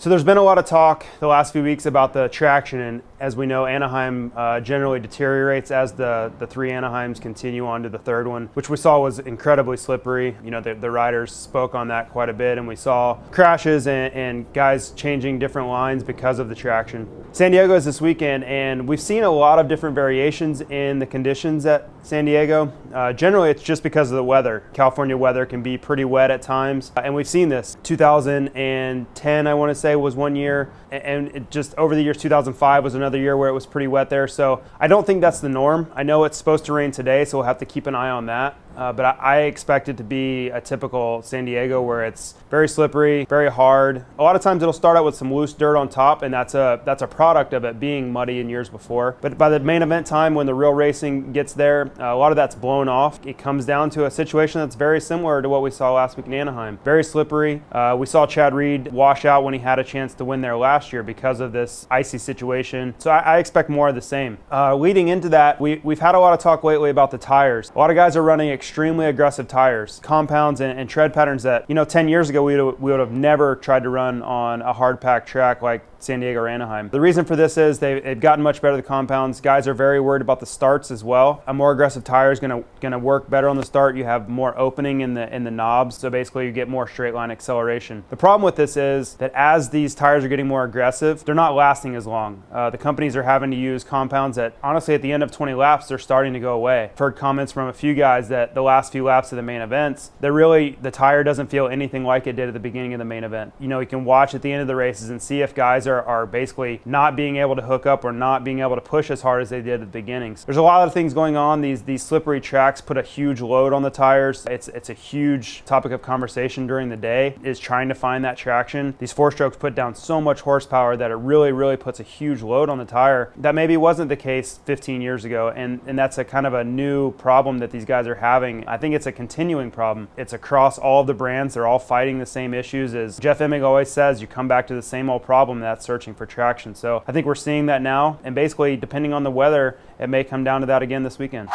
So there's been a lot of talk the last few weeks about the traction, and as we know, Anaheim generally deteriorates as the three Anaheims continue on to the third one, which we saw was incredibly slippery. You know, the riders spoke on that quite a bit, and we saw crashes and guys changing different lines because of the traction. San Diego is this weekend, and we've seen a lot of different variations in the conditions at San Diego. Generally, it's just because of the weather. California weather can be pretty wet at times, and we've seen this. 2010, I want to say, was one year, and it just over the years, 2005 was another year where it was pretty wet there. So I don't think that's the norm. I know it's supposed to rain today, so we'll have to keep an eye on that. But I expect it to be a typical San Diego where it's very slippery, very hard. A lot of times it'll start out with some loose dirt on top, and that's a product of it being muddy in years before. But by the main event time, when the real racing gets there, a lot of that's blown off. It comes down to a situation that's very similar to what we saw last week in Anaheim. Very slippery. We saw Chad Reed wash out when he had a chance to win there last year because of this icy situation. So I expect more of the same. Leading into that, we've had a lot of talk lately about the tires. A lot of guys are running extremely aggressive tires, compounds and tread patterns that, you know, 10 years ago we would have never tried to run on a hard packed track like San Diego or Anaheim. The reason for this is they've gotten much better, the compounds. Guys are very worried about the starts as well. A more aggressive tire is gonna work better on the start. You have more opening in the knobs, so basically you get more straight line acceleration. The problem with this is that as these tires are getting more aggressive, they're not lasting as long. The companies are having to use compounds that, honestly, at the end of 20 laps, they're starting to go away. I've heard comments from a few guys that the last few laps of the main events, the tire doesn't feel anything like it did at the beginning of the main event. You know, you can watch at the end of the races and see if guys are basically not being able to hook up or not being able to push as hard as they did at the beginnings. There's a lot of things going on. These slippery tracks put a huge load on the tires. It's a huge topic of conversation during the day, is trying to find that traction. These four strokes put down so much horsepower that it really puts a huge load on the tire. That maybe wasn't the case 15 years ago, and that's a kind of a new problem that these guys are having. I think it's a continuing problem. It's across all of the brands. They're all fighting the same issues. As Jeff Emig always says, you come back to the same old problem, that's searching for traction. So I think we're seeing that now, and basically, depending on the weather, it may come down to that again this weekend.